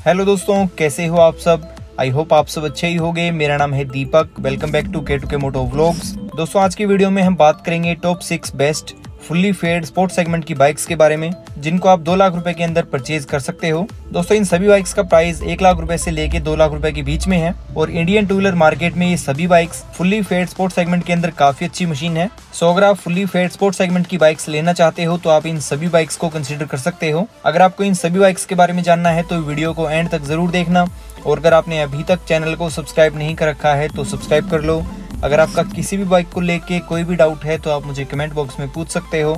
Hello दोस्तों, कैसे हो आप सब। आई होप आप सब अच्छे ही होंगे। मेरा नाम है Deepak. Welcome back to K2K Motovlogs। दोस्तों, आज की वीडियो में हम बात करेंगे top 6 best fully faired sport segment की बाइक्स के बारे में, जिनको आप 2 लाख रुपए के अंदर परचेज कर सकते हो। दोस्तों, इन सभी बाइक्स का प्राइस 1 लाख रुपए से लेके 2 लाख रुपए के बीच में है और इंडियन टू व्हीलर मार्केट में ये सभी bikes fully faired sport segment के अंदर काफी अच्छी मशीन है। सो अगर आप फुल्ली फेड स्पोर्ट सेगमेंट की बाइक्स लेना चाहते हो तो आप इन सभी बाइक्स को कंसिडर कर सकते हो। अगर आपको इन सभी बाइक्स के बारे में जानना है तो वीडियो को एंड तक जरूर देखना, और अगर आपने अभी तक चैनल को सब्सक्राइब नहीं कर रखा है तो सब्सक्राइब कर लो। अगर आपका किसी भी बाइक को लेके कोई भी डाउट है तो आप मुझे कमेंट बॉक्स में पूछ सकते हो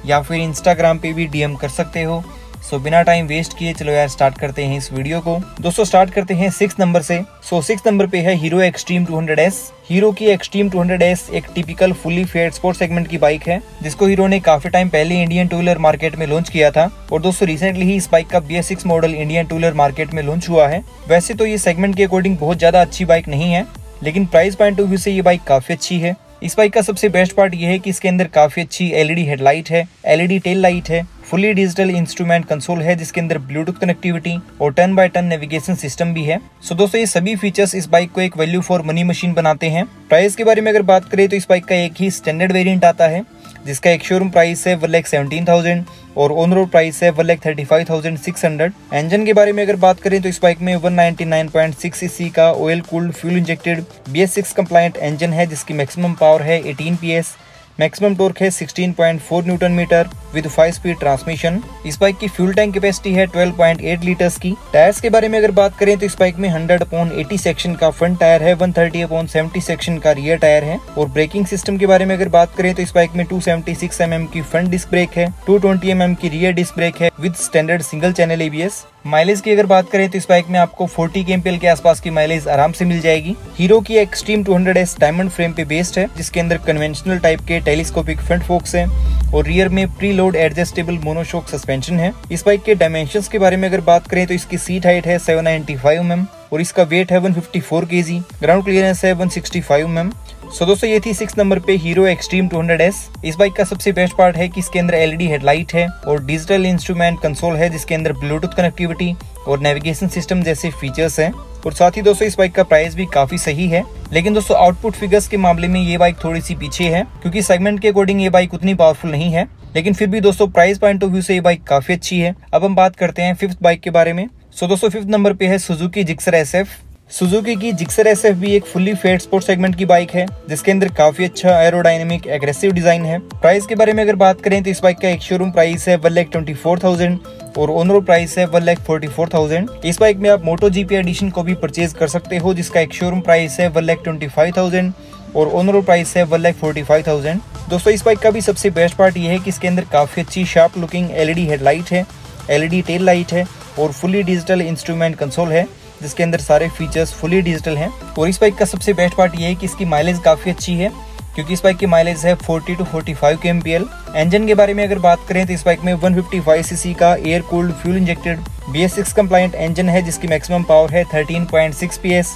या फिर इंस्टाग्राम पे भी डीएम कर सकते हो। सो बिना टाइम वेस्ट किए चलो यार स्टार्ट करते हैं इस वीडियो को। दोस्तों, स्टार्ट करते हैं 6 नंबर से। 6 नंबर पे है हीरो एक्सट्रीम 200S। हीरो की एक्सट्रीम 200S एक typical fully faired sport segment की बाइक है, जिसको हीरो ने काफी टाइम पहले इंडियन टू व्हीलर मार्केट में लॉन्च किया था। और दोस्तों, रिसेंटली ही इस बाइक का BS6 model Indian two wheeler market में लॉन्च हुआ है। वैसे तो ये सेगमेंट के अकॉर्डिंग बहुत ज्यादा अच्छी बाइक नहीं है, लेकिन प्राइस पॉइंट ऑफ व्यू से ये बाइक काफी अच्छी है। इस बाइक का सबसे बेस्ट पार्ट ये है कि इसके अंदर काफी अच्छी LED हेडलाइट है, LED टेल लाइट है, फुली डिजिटल इंस्ट्रूमेंट कंसोल है जिसके अंदर ब्लूटूथ कनेक्टिविटी और turn by turn navigation system भी है। सो दोस्तों, ये सभी फीचर्स इस बाइक को एक वैल्यू फॉर मनी मशीन बनाते हैं। प्राइस के बारे में अगर बात करें तो इस बाइक का एक ही स्टैंडर्ड वेरिएंट आता है, जिसका एक शोरूम प्राइस है 1,17,000 और ऑन रोड प्राइस है 1,35,600। इंजन के बारे में अगर बात करें तो इस बाइक में 199.6 cc का oil cooled fuel injected BS6 compliant engine है, जिसकी मैक्सिमम पावर है 18 PS। मैक्सिमम टॉर्क है 16.4 newton metre with 5 speed transmission. इस बाइक की फ्यूल टैंक कैपेसिटी है 12.8 लीटर्स की। टायर्स के बारे में अगर बात करें तो इस बाइक में 100/80 सेक्शन का फ्रंट टायर है, 130/70 सेक्शन का रियर टायर है। और ब्रेकिंग सिस्टम के बारे में अगर बात करें तो इस बाइक में 276 mm की फ्रंट डिस्क ब्रेक है, 220 mm की रियर डिस्क ब्रेक है with standard single channel ABS। Mileage की अगर बात करें तो इस बाइक में आपको 40 kmpl के आसपास की माइलेज आराम से मिल जाएगी। हीरो की एक्सट्रीम 200S डायमंड फ्रेम पे बेस्ड है, जिसके अंदर कन्वेंशनल टाइप के टेलीस्कोपिक फ्रंट फोक्स है और रियर में pre load adjustable monoshock suspension है। इस बाइक के डायमेंशंस के बारे में अगर बात करें तो इसकी सीट हाइट है 795 mm और इसका वेट है 154 kg। ग्राउंड क्लियरेंस है 165 mm। सो दोस्तों, ये थी 6 नंबर पे हीरो एक्सट्रीम 200S। इस बाइक का सबसे बेस्ट पार्ट है कि इसके अंदर LED हेडलाइट है और डिजिटल इंस्ट्रूमेंट कंसोल है, जिसके अंदर ब्लूटूथ कनेक्टिविटी और नेविगेशन सिस्टम जैसे फीचर्स हैं। और साथ ही दोस्तों, इस बाइक का प्राइस भी काफी सही है। लेकिन दोस्तों, आउटपुट फिगर्स के मामले में ये बाइक थोड़ी सी पीछे है, क्योंकि सेगमेंट के अकॉर्डिंग ये बाइक उतनी पावरफुल नहीं है। लेकिन फिर भी दोस्तों, प्राइस पॉइंट ऑफ व्यू से ये बाइक काफी अच्छी है। अब हम बात करते हैं 5th बाइक के बारे में। सो दोस्तों, 5th नंबर पे है सुजुकी जिक्सर SF। सुजुकी की जिक्सर SF भी एक फुल्ली फेड स्पोर्ट सेगमेंट की बाइक है, जिसके अंदर काफी अच्छा एरोडायनेमिक एग्रेसिव डिजाइन है। प्राइस के बारे में अगर बात करें तो इस बाइक का एक शोरूम प्राइस है 1,24,000 और ऑन रोड प्राइस है 1,44,000। इस बाइक में आप मोटो GP एडिशन को भी परचेज कर सकते हो, जिसका एक शोरूम प्राइस है 1,25,000 और ऑन रोड प्राइस है 1,45,000। दोस्तों, इस बाइक का भी सबसे बेस्ट पार्ट ये है कि इसके अंदर काफी अच्छी शार्प लुकिंग LED हेडलाइट है, LED टेल लाइट है और फुली डिजिटल इंस्ट्रूमेंट कंसोल है, जिसके अंदर सारे फीचर्स फुली डिजिटल हैं। और इस बाइक का सबसे बेस्ट पार्ट ये है कि इसकी माइलेज काफी अच्छी है, क्योंकि इस बाइक की माइलेज है 40 to 45 kmpl। इंजन के बारे में अगर बात करें तो इस बाइक में 155 cc का air cooled fuel injected BS6 compliant engine है, जिसकी मैक्सिमम पावर है 13.6 PS।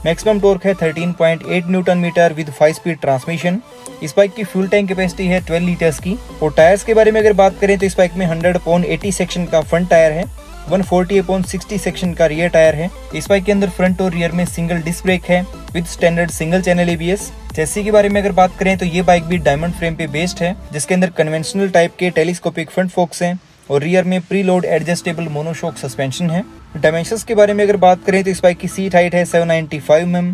मैक्सिमम टॉर्क है 13.8 newton metre with 5 speed transmission. इस बाइक की फ्यूल टैंक कैपेसिटी है 12 लीटर्स की। और टायर्स के बारे में अगर बात करें तो इस बाइक में 100/80 सेक्शन का फ्रंट टायर है, 140/60 सेक्शन का रियर टायर है। इस बाइक के अंदर फ्रंट और रियर में सिंगल डिस्क ब्रेक है with standard single channel ABS। चेसी के बारे में अगर बात करें तो ये बाइक भी डायमंड फ्रेम पे बेस्ड है, जिसके अंदर कन्वेंशनल टाइप के टेलीस्कोपिक फ्रंट फोक्स हैं और रियर में pre load adjustable monoshock suspension है। डायमेंशंस के बारे में अगर बात करें तो इस बाइक की सीट हाइट है 795 mm,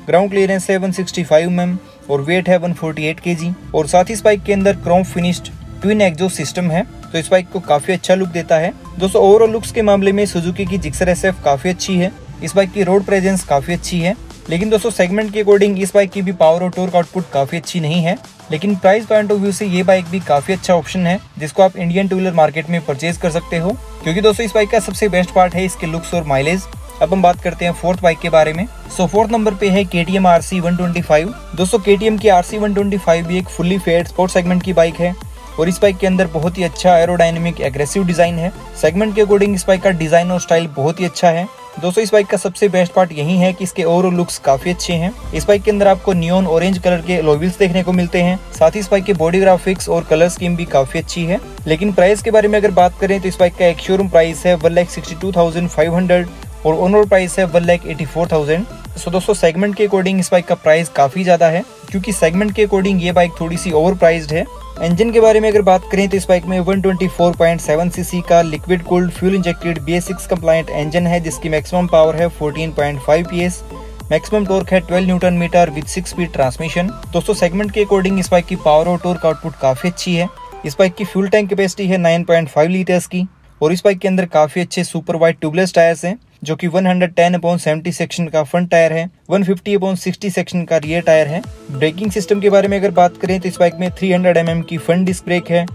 ग्राउंड क्लियरेंस है 165 mm और वेट है 148 kg। और साथ ही इस बाइक के अंदर Chrome finished twin exhaust system है, तो इस बाइक को काफी अच्छा लुक देता है। दोस्तों, ओवरऑल लुक्स के मामले में सुजुकी की जिक्सर SF काफी अच्छी है। इस बाइक की रोड प्रेजेंस काफी अच्छी है। लेकिन दोस्तों, सेगमेंट के अकॉर्डिंग इस बाइक की भी पावर और टॉर्क आउटपुट काफी अच्छी नहीं है। लेकिन प्राइस पॉइंट ऑफ व्यू से ये बाइक भी काफी अच्छा ऑप्शन है, जिसको आप इंडियन टू व्हीलर मार्केट में परचेज कर सकते हो, क्योंकि दोस्तों इस बाइक का सबसे बेस्ट पार्ट है इसके लुक्स और माइलेज। अब हम बात करते हैं 4th बाइक के बारे में। सो 4th नंबर पे है KTM RC 125। दोस्तों, KTM की RC 125 भी एक फुल्ली फेड स्पोर्ट सेगमेंट की बाइक है और इस बाइक के अंदर बहुत ही अच्छा एरोडायनेमिक एग्रेसिव डिजाइन है। सेगमेंट के अकॉर्डिंग इस बाइक का डिजाइन और स्टाइल बहुत ही अच्छा है। दोस्तों, इस बाइक का सबसे बेस्ट पार्ट यही है कि इसके ओवरऑल लुक्स काफी अच्छे हैं। इस बाइक के अंदर आपको नियॉन ऑरेंज कलर के अलॉय व्हील्स देखने को मिलते हैं। साथ ही इस बाइक के बॉडी ग्राफिक्स और कलर स्कीम भी काफी अच्छी है। लेकिन प्राइस के बारे में अगर बात करें तो इस बाइक का एक शोरूम प्राइस है 1,62,500 और ऑन रोड प्राइस है 1,84,000। सो दोस्तों सेगमेंट के अकॉर्डिंग इस बाइक का प्राइस काफ़ी ज़्यादा है, क्योंकि सेगमेंट के अकॉर्डिंग ये बाइक थोड़ी सी ओवर प्राइस्ड है। इंजन के बारे में अगर बात करें तो इस बाइक में 124.7 सीसी का liquid cooled fuel injected BS6 compliant engine है, जिसकी मैक्सिमम पावर है 14.5 PS। मैक्सिमम टॉर्क है 12 newton metre with 6 speed transmission. दोस्तों सेगमेंट के अकॉर्डिंग इस बाइक की पावर और टॉर्क आउटपुट काफ़ी अच्छी है। इस बाइक की फ्यूल टैंक कैपेसिटी है 9.5 लीटर्स की, और इस बाइक के अंदर काफ़ी अच्छे सुपर वाइड ट्यूबलेस टायर्स हैं, जो कि 110/70 सेक्शन का फ्रंट टायर है, 150/60 सेक्शन का रियर टायर है। ब्रेकिंग सिस्टम के बारे में अगर बात करें तो इस बाइक में 300 mm की फ्रंट डिस्क ब्रेक है,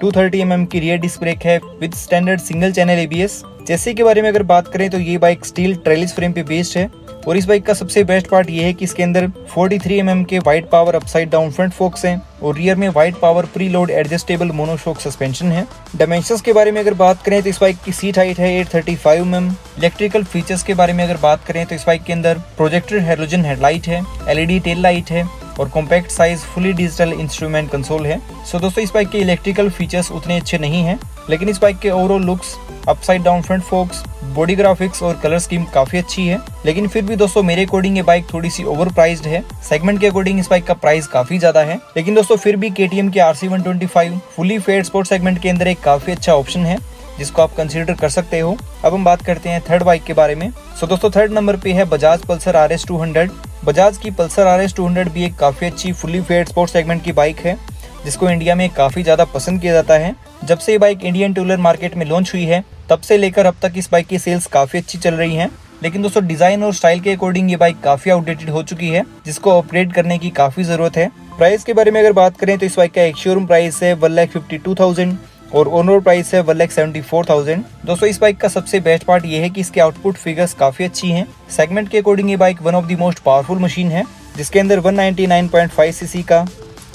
230 mm की रियर डिस्क ब्रेक है with standard single channel ABS। चेसी के बारे में अगर बात करें तो ये बाइक स्टील ट्रेलिस फ्रेम पे बेस्ड है, और इस बाइक का सबसे बेस्ट पार्ट ये है कि इसके अंदर 43 mm के wide power upside down front focus हैं, और रियर में wide power pre load adjustable monoshock suspension है। डायमेंशंस के बारे में अगर बात करें तो इस बाइक की सीट हाइट है 835 mm। इलेक्ट्रिकल फीचर्स के बारे में अगर बात करें तो इस बाइक के अंदर प्रोजेक्टेड हैलोजन हेडलाइट है, LED टेल लाइट है, और compact size fully digital instrument console है। सो दोस्तों इस बाइक के इलेक्ट्रिकल फीचर्स उतने अच्छे नहीं हैं, लेकिन इस बाइक के overall looks, upside down front focus, body graphics और कलर स्कीम काफी अच्छी है। लेकिन फिर भी दोस्तों मेरे अकॉर्डिंग ये बाइक थोड़ी सी ओवर प्राइस्ड है। सेगमेंट के अकॉर्डिंग इस बाइक का प्राइस काफी ज्यादा है, लेकिन दोस्तों फिर भी KTM के RC125 fully faired sport segment के अंदर एक काफी अच्छा ऑप्शन है, जिसको आप कंसीडर कर सकते हो। अब हम बात करते हैं थर्ड बाइक के बारे में। सो दोस्तों थर्ड नंबर पे है बजाज पल्सर RS 200। बजाज की पल्सर RS 200 भी एक काफी अच्छी फुली फेड स्पोर्ट सेगमेंट की बाइक है, जिसको इंडिया में काफी ज्यादा पसंद किया जाता है। जब से ये bike Indian two wheeler market में लॉन्च हुई है, तब से लेकर अब तक इस बाइक की सेल्स काफी अच्छी चल रही हैं। लेकिन दोस्तों डिजाइन और स्टाइल के अकॉर्डिंग ये बाइक काफी आउटडेटेड हो चुकी है, जिसको अपग्रेड करने की काफी जरूरत है। प्राइस के बारे में अगर बात करें तो इस बाइक का एक शोरूम प्राइस है 1,52,000 और ऑन रोड प्राइस है 1,74,000। दोस्तों इस बाइक का सबसे बेस्ट पार्ट ये है कि इसके आउटपुट फिगर्स काफी अच्छी हैं। सेगमेंट के अकॉर्डिंग ये bike one of the most powerful machine है, जिसके अंदर 199.5 सीसी का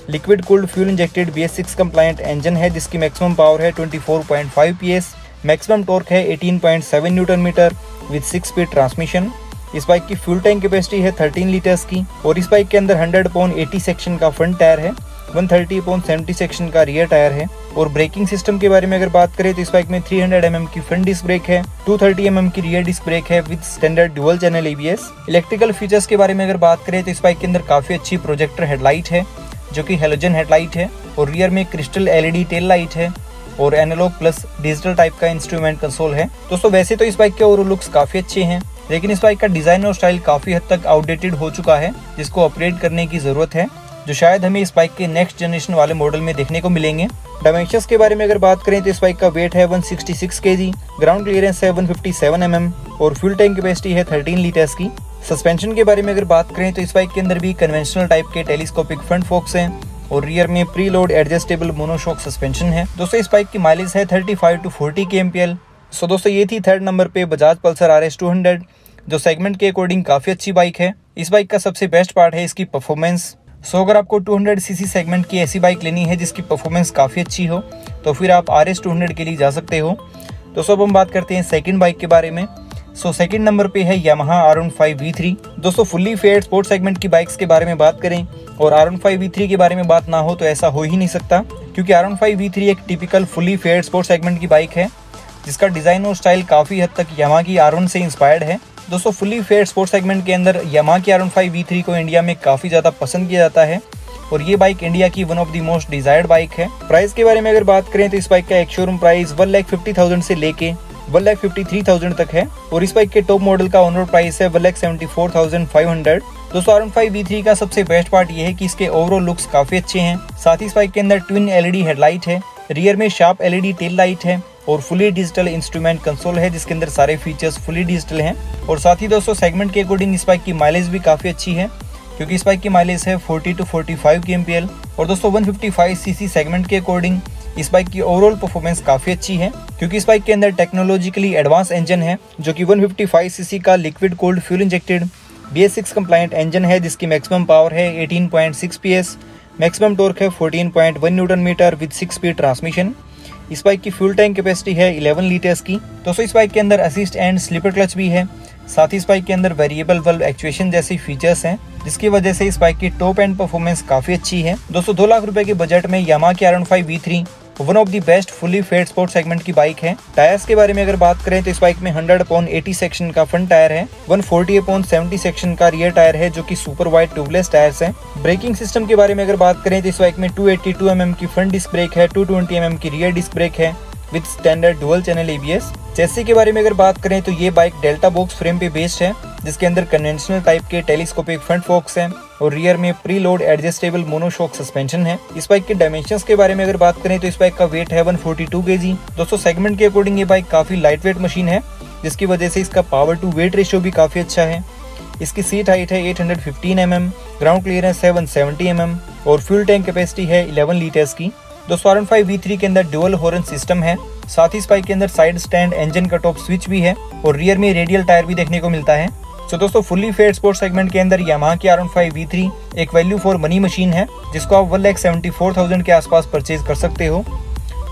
liquid cooled fuel injected BS6 compliant engine है, जिसकी मैक्सिमम पावर है 24.5 PS। मैक्सिमम टॉर्क है 18.7 newton metre with 6 speed transmission. इस बाइक की फ्यूल टैंक कैपेसिटी है 13 लीटर्स की, और इस बाइक के अंदर 100/80 सेक्शन का फ्रंट टायर है, 130/70 सेक्शन का रियर टायर है। और ब्रेकिंग सिस्टम के बारे में अगर बात करें तो इस बाइक में 300 mm की फ्रंट डिस्क ब्रेक है, 230 mm की रियर डिस्क ब्रेक है with standard dual channel ABS। Electrical features के बारे में अगर बात करें तो इस बाइक के अंदर काफी अच्छी प्रोजेक्टर हेडलाइट है, जो कि हैलोजन हेडलाइट है, और रियर में क्रिस्टल LED टेल लाइट है, और एनालॉग प्लस डिजिटल टाइप का इंस्ट्रूमेंट कंसोल है। दोस्तों वैसे तो इस बाइक के ओवरऑल लुक्स काफी अच्छे हैं, लेकिन इस बाइक का डिजाइन और स्टाइल काफी हद तक आउटडेटेड हो चुका है, जिसको अपग्रेड करने की जरूरत है, जो शायद हमें इस बाइक के नेक्स्ट जनरेशन वाले मॉडल में देखने को मिलेंगे। डायमेंशंस के बारे में अगर बात करें तो इस बाइक का वेट है 166 kg, ग्राउंड क्लियरेंस है 157 mm, और फ्यूल टैंक कैपेसिटी है 13 लीटर्स की। सस्पेंशन के बारे में अगर बात करें तो इस बाइक के अंदर भी कन्वेंशनल टाइप के टेलीस्कोपिक फ्रंट फोक्स हैं, और रियर में pre load adjustable monoshock suspension है। दोस्तों इस बाइक की माइलेज है 35 to 40 kmpl। सो दोस्तों ये थी थर्ड नंबर पे बजाज पल्सर RS 200, जो सेगमेंट के अकॉर्डिंग काफी अच्छी बाइक है। इस बाइक का सबसे बेस्ट पार्ट है इसकी परफॉर्मेंस। सो अगर आपको 200 सीसी सेगमेंट की ऐसी बाइक लेनी है जिसकी परफॉर्मेंस काफ़ी अच्छी हो, तो फिर आप RS 200 के लिए जा सकते हो। तो सब हम बात करते हैं सेकंड बाइक के बारे में। सो सेकंड नंबर पे है Yamaha R15 V3। दोस्तों फुल्ली फेड स्पोर्ट सेगमेंट की बाइक्स के बारे में बात करें और R15 V3 के बारे में बात ना हो तो ऐसा हो ही नहीं सकता, क्योंकि R15 V3 एक typical fully faired sport segment की बाइक है, जिसका डिज़ाइन और स्टाइल काफ़ी हद तक Yamaha की R1 से इंस्पायर्ड है। दोस्तों फुल्ली फेड स्पोर्ट सेगमेंट के अंदर Yamaha की R15 V3 को इंडिया में काफ़ी ज़्यादा पसंद किया जाता है, और ये बाइक इंडिया की one of the most desired bike है। प्राइस के बारे में अगर बात करें तो इस बाइक का एक शोरूम प्राइस 1,50,000 से लेके 1,53,000 तक है, और इस बाइक के टॉप मॉडल का ऑन रोड प्राइस है 1,74,500। दोस्तों R15 V3 का सबसे बेस्ट पार्ट ये है कि इसके ओवरऑल लुक्स काफी अच्छे हैं। साथ ही इस बाइक के अंदर ट्विन LED हेडलाइट है, रियर में शार्प LED टेल लाइट है, और फुली डिजिटल इंस्ट्रूमेंट कंसोल है, जिसके अंदर सारे फीचर्स फुली डिजिटल हैं। और साथ ही दोस्तों सेगमेंट के अकॉर्डिंग इस बाइक की माइलेज भी काफी अच्छी है, क्योंकि इस बाइक की माइलेज है 40 to 45 kmpl। और दोस्तों 155 सीसी सेगमेंट के अकॉर्डिंग इस बाइक की ओवरऑल परफॉर्मेंस काफी अच्छी है, क्योंकि इस बाइक के अंदर टेक्नोलॉजिकली एडवांस इंजन है, जो कि 155 सीसी का liquid cold fuel injected BS6 compliant engine है, जिसकी मैक्सिमम पावर है 18.6 PS। मैक्सिमम टॉर्क है 14.1 newton metre with 6 speed transmission. इस बाइक की फ्यूल टैंक कैपेसिटी है 11 लीटर्स की। दोस्तों इस बाइक के अंदर असिस्ट एंड स्लीपर क्लच भी है। साथ ही इस बाइक के अंदर वेरिएबल वल्व एक्चुएशन जैसी फीचर्स हैं, जिसकी वजह से इस बाइक की टॉप एंड परफॉर्मेंस काफी अच्छी है। दोस्तों 2 लाख रुपए के बजट में Yamaha की R15 V3 one of the best fully faired sport segment की बाइक है। टायर्स के बारे में अगर बात करें तो इस बाइक में 100/80 सेक्शन का फ्रंट टायर है, 140/70 सेक्शन का रियर टायर है जो कि सुपर वाइड ट्यूबलेस टायर्स है। ब्रेकिंग सिस्टम के बारे में अगर बात करें तो इस बाइक में 282 mm की फ्रंट डिस्क ब्रेक है, 220 mm की रियर डिस्क ब्रेक है with standard dual channel ABS। चेसी के बारे में अगर बात करें तो ये बाइक डेल्टा बॉक्स फ्रेम पे बेस्ड है, जिसके अंदर कन्वेंशनल टाइप के टेलीस्कोपिक फ्रंट फोक्स हैं और रियर में pre load adjustable monoshock suspension है। इस बाइक के डायमेंशंस के बारे में अगर बात करें तो इस बाइक का वेट है 142 kg। दोस्तों सेगमेंट के अकॉर्डिंग ये बाइक काफी लाइट वेट मशीन है, जिसकी वजह से इसका पावर टू वेट रेशियो भी काफी अच्छा है। इसकी सीट हाइट है 815 mm, ग्राउंड क्लियरेंस है 170 mm और फ्यूल टैंक कैपेसिटी है 11 लीटर्स की। दोस्तों R15 V3 के अंदर ड्यूअल हॉर्न सिस्टम है, साथ ही इस बाइक के अंदर side stand engine cut off switch भी है और रियर में रेडियल टायर भी देखने को मिलता है। तो दोस्तों फुल्ली फेड स्पोर्ट सेगमेंट के अंदर यामाहा की R15 V3 एक वैल्यू फॉर मनी मशीन है, जिसको आप 1,74,000 के आसपास परचेज कर सकते हो।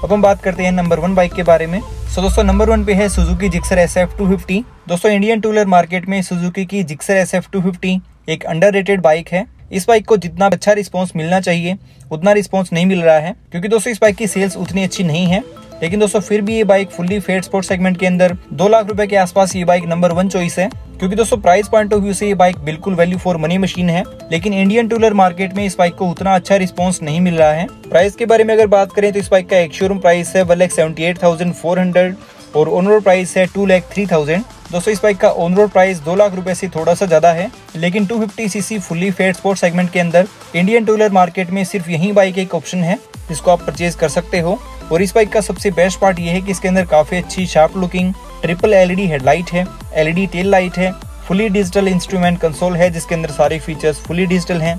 अब हम बात करते हैं नंबर 1 बाइक के बारे में। दोस्तों नंबर 1 पे है सुजुकी जिक्सर SF250। दोस्तों इंडियन टूलर मार्केट में सुजुकी की जिक्सर SF250 एक अंडररेटेड बाइक है। इस बाइक को जितना अच्छा रिस्पांस मिलना चाहिए उतना रिस्पांस नहीं मिल रहा है, क्योंकि दोस्तों इस बाइक की सेल्स उतनी अच्छी नहीं है। लेकिन दोस्तों फिर भी ये bike fully faired sport segment के अंदर 2 लाख रुपए के आसपास ये बाइक नंबर 1 चॉइस है, क्योंकि दोस्तों प्राइस पॉइंट ऑफ व्यू से ये बाइक बिल्कुल वैल्यू फॉर मनी मशीन है। लेकिन इंडियन टूलर मार्केट में इस बाइक को उतना अच्छा रिस्पांस नहीं मिल रहा है। प्राइस के बारे में अगर बात करें तो इस बाइक का एक शोरूम प्राइस है 1,78,400 और ऑन रोड प्राइस है 2,03,000। दोस्तों इस बाइक का ऑन रोड प्राइस 2 लाख रुपए से थोड़ा सा ज्यादा है, लेकिन 250cc fully faired sport segment के अंदर इंडियन टूलर मार्केट में सिर्फ यही बाइक एक ऑप्शन है जिसको आप परचेज कर सकते हो। और इस बाइक का सबसे बेस्ट पार्ट ये है कि इसके अंदर काफी अच्छी sharp looking triple LED headlight है, LED टेल लाइट है, फुली डिजिटल इंस्ट्रूमेंट कंसोल है जिसके अंदर सारे फीचर्स फुली डिजिटल हैं।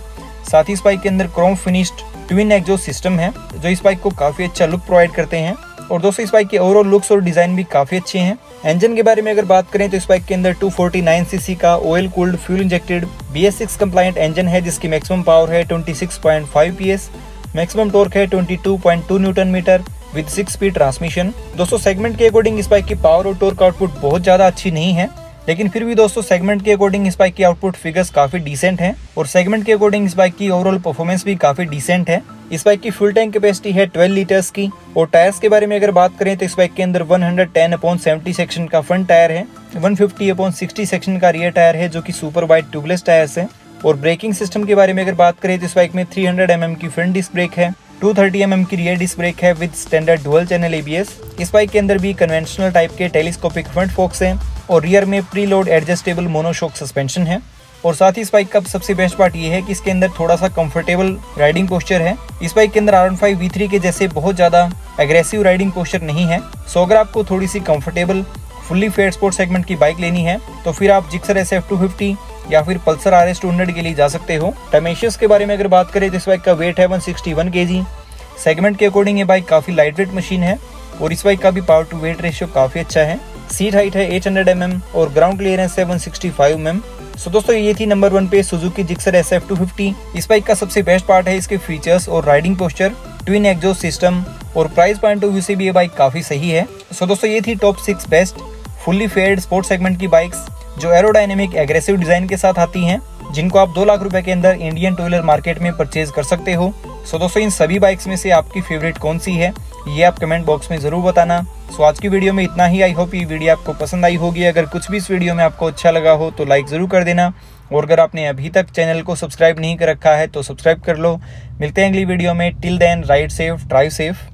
साथ ही इस बाइक के अंदर Chrome finished twin exhaust system है जो इस बाइक को काफी अच्छा लुक प्रोवाइड करते हैं। और दोस्तों इस बाइक के ओवरऑल लुक्स और डिजाइन भी काफी अच्छे हैं। इंजन के बारे में अगर बात करें तो इस बाइक के अंदर 249cc का oil cooled fuel injected BS6 compliant engine है, जिसकी मैक्सिमम पावर है 26.5 PS, मैक्सिमम टॉर्क है 22.2 newton metre with 6 speed transmission. दोस्तों सेगमेंट के अकॉर्डिंग इस बाइक की पावर और टॉर्क आउटपुट बहुत ज्यादा अच्छी नहीं है, लेकिन फिर भी दोस्तों सेगमेंट के अकॉर्डिंग इस बाइक की आउटपुट फिगर्स काफी डिसेंट हैं और सेगमेंट के अकॉर्डिंग इस बाइक की ओवरऑल परफॉर्मेंस भी काफी डिसेंट है। इस बाइक की फ्यूल टैंक कैपेसिटी है 12 लीटर्स की। और टायर्स के बारे में अगर बात करें तो इस बाइक के अंदर 110/70 सेक्शन का फ्रंट टायर है, 150/60 सेक्शन का रियर टायर है जो कि सुपर वाइड ट्यूबलेस टायर्स है। और ब्रेकिंग सिस्टम के बारे में अगर बात करें तो इस बाइक में 300 mm की फ्रंट डिस्क ब्रेक है, 230 mm की रियर डिस्क ब्रेक है with standard dual channel ABS। इस बाइक के अंदर भी कन्वेंशनल टाइप के टेलीस्कोपिक फ्रंट फोक्स हैं और रियर में pre load adjustable monoshock suspension है। और साथ ही इस बाइक का सबसे बेस्ट पार्ट ये है कि इसके अंदर थोड़ा सा कंफर्टेबल राइडिंग पोस्चर है। इस बाइक के अंदर R15 V3 के जैसे बहुत ज्यादा एग्रेसिव राइडिंग पोस्चर नहीं है। सो अगर आपको थोड़ी सी comfortable fully faired sport segment की बाइक लेनी है तो फिर आप जिक्सर SF250 या फिर पल्सर RS 200 के लिए जा सकते हो। डायमेंशंस के बारे में अगर बात करें तो इस बाइक का वेट है 161 kg। सेगमेंट के अकॉर्डिंग ये बाइक काफी लाइट वेट मशीन है और इस बाइक का भी पावर टू वेट रेशियो काफी अच्छा है। सीट हाइट है 800 mm और ग्राउंड क्लियरेंस है 165 mm। सो दोस्तों ये थी नंबर 1 पे सुजुकी जिक्सर SF250। इस बाइक का सबसे बेस्ट पार्ट है इसके फीचर्स और riding posture, twin exhaust system और प्राइस पॉइंट ऑफ व्यू से भी ये बाइक काफी सही है। सो दोस्तों ये थी top 6 best fully faired sport segment की बाइक्स जो एरोडायनेमिक एग्रेसिव डिजाइन के साथ आती हैं, जिनको आप 2 लाख रुपए के अंदर इंडियन टू व्हीलर मार्केट में परचेज कर सकते हो। सो दोस्तों इन सभी बाइक्स में से आपकी फेवरेट कौन सी है ये आप कमेंट बॉक्स में जरूर बताना। सो आज की वीडियो में इतना ही। आई होप ये वीडियो आपको पसंद आई होगी। अगर कुछ भी इस वीडियो में आपको अच्छा लगा हो तो लाइक जरूर कर देना और अगर आपने अभी तक चैनल को सब्सक्राइब नहीं कर रखा है तो सब्सक्राइब कर लो। मिलते हैं अगली वीडियो में। Till then ride safe, drive safe.